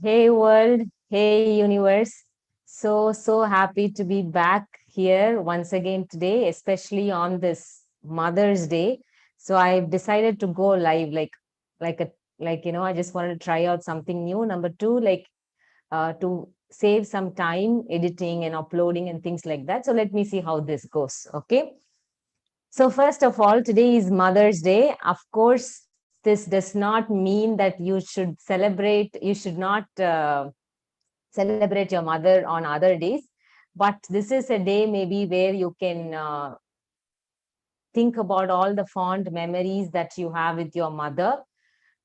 Hey world, hey universe. So happy to be back here once again today, especially on this Mother's Day. So I've decided to go live like a I just wanted to try out something new. Number two, to save some time editing and uploading and things like that. So let me see how this goes. Okay. So first of all, today is Mother's Day. Of course, this does not mean that you should not celebrate your mother on other days, but this is a day maybe where you can think about all the fond memories that you have with your mother,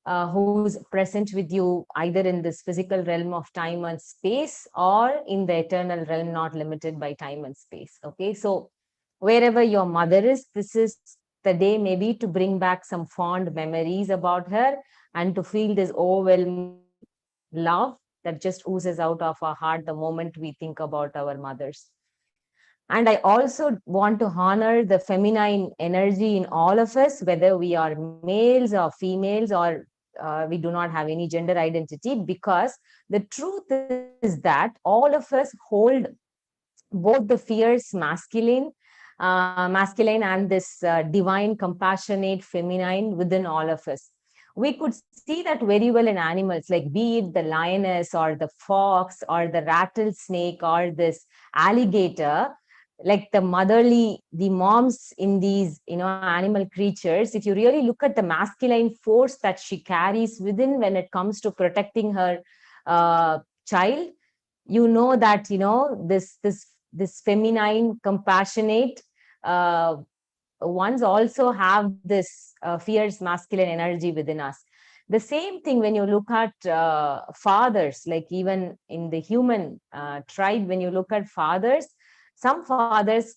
who's present with you either in this physical realm of time and space or in the eternal realm not limited by time and space. Okay, so wherever your mother is, this is the day maybe to bring back some fond memories about her and to feel this overwhelming love that just oozes out of our heart the moment we think about our mothers. And I also want to honor the feminine energy in all of us, whether we are males or females or we do not have any gender identity, because the truth is that all of us hold both the fierce masculine and this divine, compassionate feminine within all of us. We could see that very well in animals, like be it the lioness or the fox or the rattlesnake or this alligator, like the moms in these animal creatures. If you really look at the masculine force that she carries within when it comes to protecting her child, you know that this feminine compassionate uh, ones also have this fierce masculine energy within us. The same thing when you look at fathers, like even in the human tribe, when you look at fathers, some fathers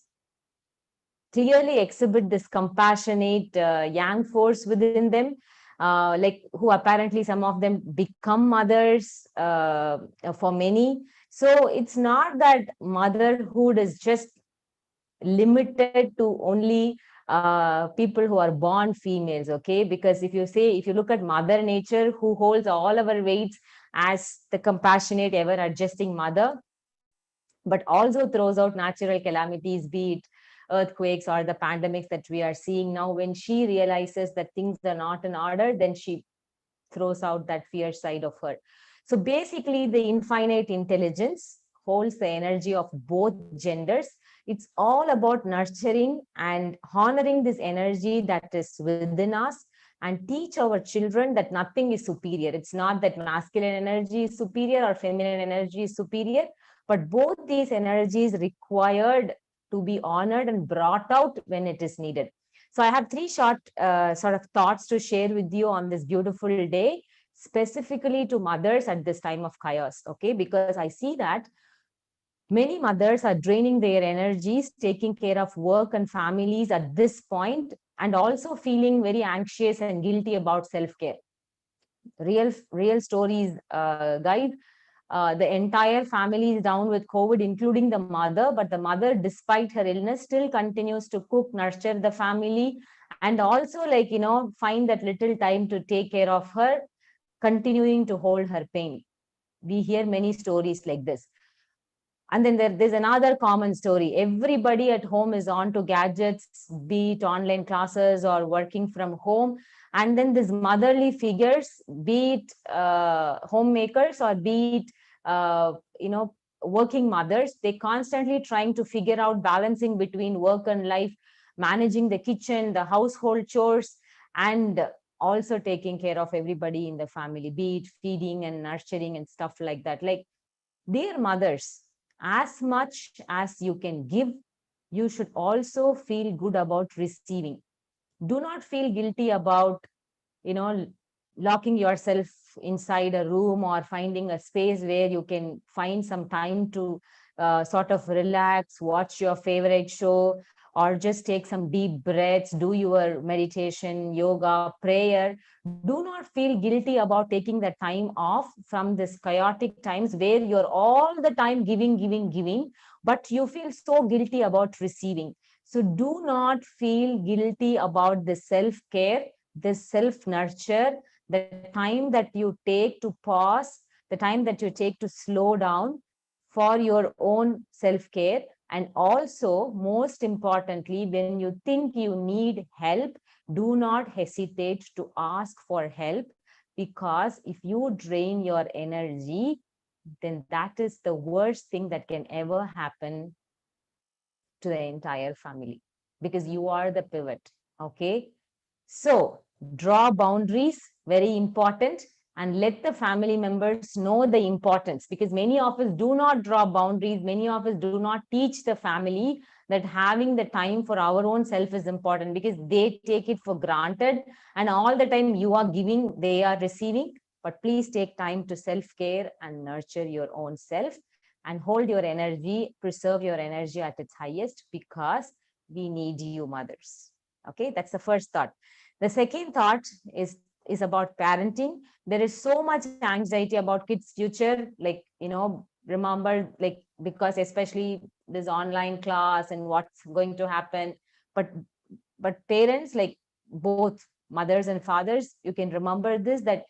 clearly exhibit this compassionate yang force within them, like who apparently some of them become mothers for many. So it's not that motherhood is just limited to only people who are born females. Okay, because if you look at mother nature, who holds all our weights as the compassionate ever adjusting mother, but also throws out natural calamities, be it earthquakes or the pandemics that we are seeing now. When she realizes that things are not in order, then she throws out that fierce side of her. So basically, the infinite intelligence holds the energy of both genders. It's all about nurturing and honoring this energy that is within us and teach our children that nothing is superior. It's not that masculine energy is superior or feminine energy is superior, but both these energies required to be honored and brought out when it is needed. So I have three short sort of thoughts to share with you on this beautiful day, specifically to mothers at this time of chaos. Okay, because I see that many mothers are draining their energies, taking care of work and families at this point, and also feeling very anxious and guilty about self care. Real stories, guys. The entire family is down with COVID, including the mother. But the mother, despite her illness, still continues to cook, nurture the family, and also, find that little time to take care of her, continuing to hold her pain. We hear many stories like this. And then there's another common story. Everybody at home is on to gadgets, be it online classes or working from home. And then these motherly figures, be it homemakers or be it, working mothers, they constantly trying to figure out balancing between work and life, managing the kitchen, the household chores, and also taking care of everybody in the family, be it feeding and nurturing and stuff like that. Like, dear mothers, as much as you can give, you should also feel good about receiving. Do not feel guilty about, you know, locking yourself inside a room or finding a space where you can find some time to sort of relax, watch your favorite show, or just take some deep breaths, do your meditation, yoga, prayer. Do not feel guilty about taking the time off from this chaotic times where you're all the time giving, but you feel so guilty about receiving. So do not feel guilty about the self care, the self nurture, the time that you take to pause, the time that you take to slow down for your own self-care. And also, most importantly, when you think you need help, do not hesitate to ask for help, because if you drain your energy, then that is the worst thing that can ever happen to the entire family, because you are the pivot. Okay. So draw boundaries, very important, and let the family members know the importance, because many of us do not draw boundaries. Many of us do not teach the family that having the time for our own self is important, because they take it for granted. And all the time you are giving, they are receiving. But please take time to self-care and nurture your own self, and hold your energy, preserve your energy at its highest, because we need you, mothers. Okay, that's the first thought. The second thought is about parenting. There is so much anxiety about kids' future, like, remember, like, because especially this online class and what's going to happen. But parents, like both mothers and fathers, you can remember this, that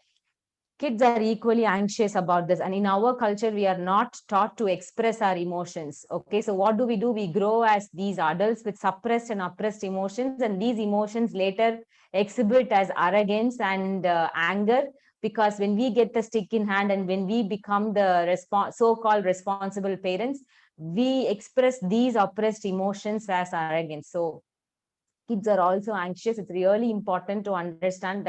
kids are equally anxious about this. And in our culture, we are not taught to express our emotions. Okay, so what do? We grow as these adults with suppressed and oppressed emotions, and these emotions later exhibit as arrogance and anger, because when we get the stick in hand and when we become the so-called responsible parents, we express these oppressed emotions as arrogance. So kids are also anxious. It's really important to understand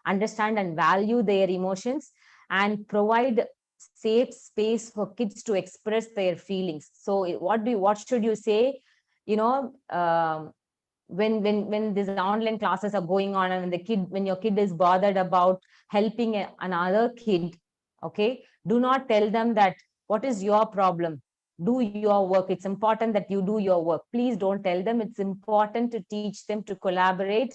and value their emotions, and provide safe space for kids to express their feelings. So what should you say, you know when these online classes are going on, and when your kid is bothered about helping another kid, okay, do not tell them that what is your problem, do your work. It's important that you do your work. Please don't tell them. It's important to teach them to collaborate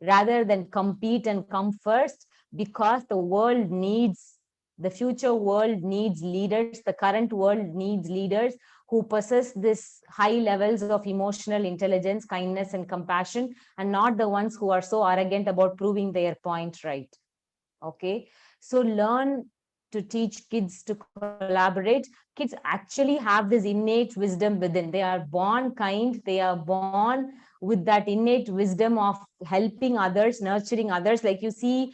rather than compete and come first, because the future world needs leaders. The current world needs leaders who possess this high levels of emotional intelligence, kindness, and compassion, and not the ones who are so arrogant about proving their point right. Okay, so learn to teach kids to collaborate. Kids actually have this innate wisdom within. They are born kind. They are born with that innate wisdom of helping others, nurturing others. Like you see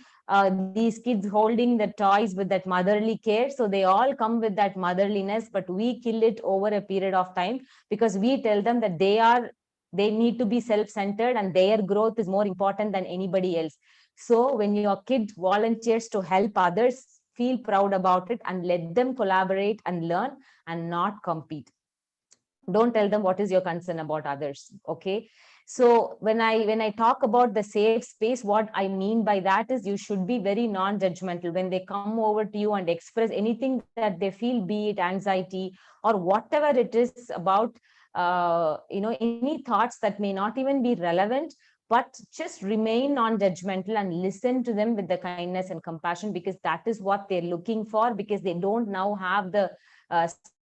these kids holding the toys with that motherly care. So they all come with that motherliness, but we kill it over a period of time, because we tell them that they need to be self-centered, and their growth is more important than anybody else. So when your kid volunteers to help others, feel proud about it and let them collaborate and learn, and not compete. Don't tell them what is your concern about others. Okay, so when I talk about the safe space, what I mean by that is you should be very non-judgmental when they come over to you and express anything that they feel, be it anxiety or whatever it is about, any thoughts that may not even be relevant. But just remain non-judgmental and listen to them with the kindness and compassion, because that is what they're looking for, because they don't now have the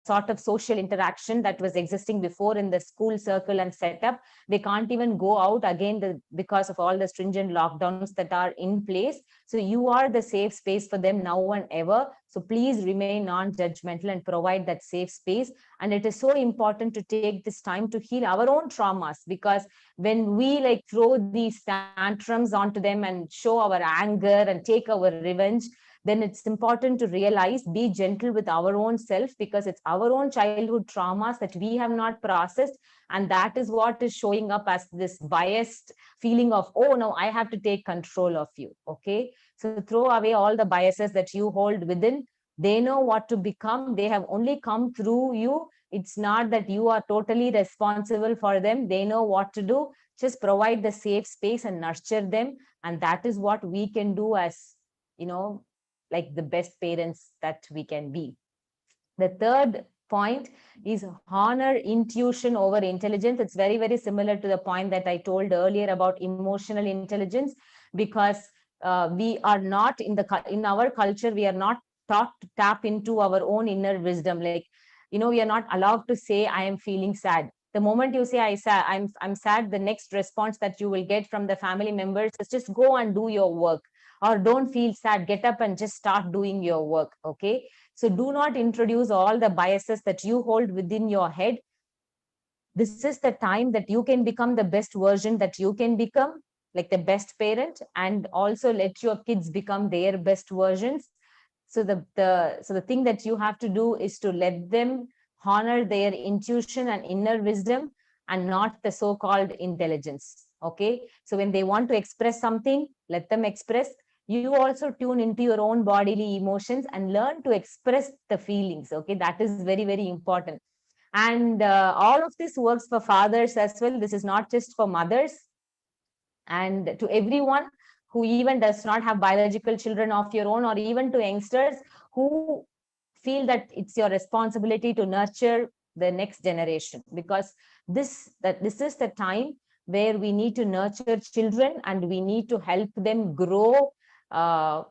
sort of social interaction that was existing before in the school circle and setup. They can't even go out again because of all the stringent lockdowns that are in place. So you are the safe space for them now and ever. So please remain non-judgmental and provide that safe space. And it is so important to take this time to heal our own traumas, because when we like throw these tantrums onto them and show our anger and take our revenge, then it's important to realize, be gentle with our own self, because it's our own childhood traumas that we have not processed. And that is what is showing up as this biased feeling of, oh no, I have to take control of you. Okay, so throw away all the biases that you hold within. They know what to become. They have only come through you. It's not that you are totally responsible for them. They know what to do. Just provide the safe space and nurture them. And that is what we can do as, like the best parents that we can be. The third point is honor intuition over intelligence. It's very, very similar to the point that I told earlier about emotional intelligence, because we are not in our culture, we are not taught to tap into our own inner wisdom. Like, we are not allowed to say, I am feeling sad. The moment you say I'm sad, the next response that you will get from the family members is just go and do your work. or don't feel sad, get up and just start doing your work. Okay, so do not introduce all the biases that you hold within your head. This is the time that you can become the best version that you can become, like the best parent, and also let your kids become their best versions. So the thing that you have to do is to let them honor their intuition and inner wisdom, and not the so-called intelligence. Okay, so when they want to express something, let them express. You also tune into your own bodily emotions and learn to express the feelings. Okay, that is very, very important. And all of this works for fathers as well. This is not just for mothers. And to everyone who even does not have biological children of your own, or even to youngsters who feel that it's your responsibility to nurture the next generation, because this is the time where we need to nurture children and we need to help them grow uh,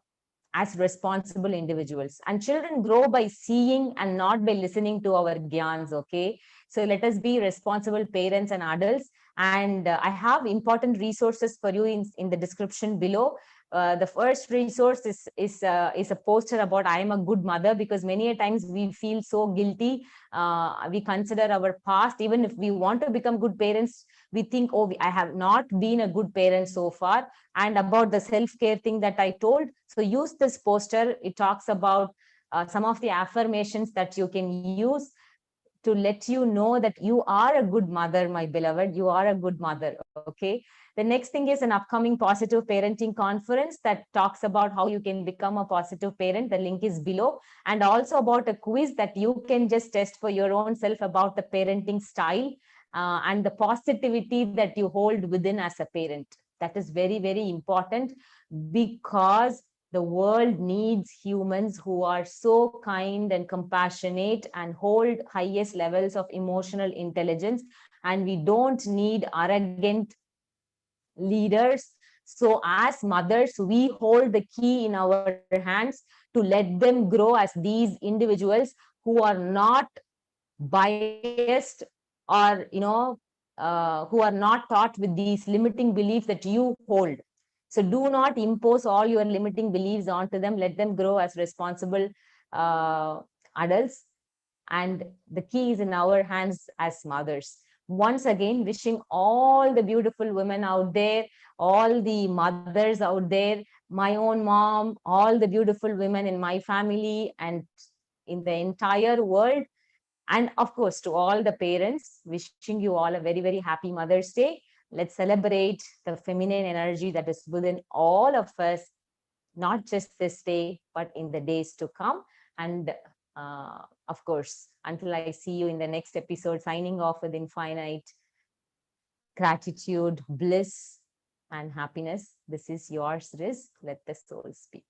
as responsible individuals. And children grow by seeing and not by listening to our gyans. Okay, so let us be responsible parents and adults. And I have important resources for you in the description below. The first resource is a poster about I am a good mother, because many a times we feel so guilty. We consider our past. Even if we want to become good parents, we think, oh, I have not been a good parent so far. And about the self-care thing that I told, so use this poster. It talks about some of the affirmations that you can use to let you know that you are a good mother, my beloved. You are a good mother. Okay, the next thing is an upcoming positive parenting conference that talks about how you can become a positive parent. The link is below. And also about a quiz that you can just test for your own self about the parenting style and the positivity that you hold within as a parent. That is very, very important, because the world needs humans who are so kind and compassionate and hold highest levels of emotional intelligence. And we don't need arrogant leaders. So as mothers, we hold the key in our hands to let them grow as these individuals who are not biased, or who are not taught with these limiting beliefs that you hold. So do not impose all your limiting beliefs onto them. Let them grow as responsible uh, adults. And the key is in our hands as mothers. Once again, wishing all the beautiful women out there, all the mothers out there, my own mom, all the beautiful women in my family and in the entire world, and of course, to all the parents, wishing you all a very, very happy Mother's Day. Let's celebrate the feminine energy that is within all of us, not just this day, but in the days to come. And of course, until I see you in the next episode, signing off with infinite gratitude, bliss, and happiness. This is yours, Riz. Let the soul speak.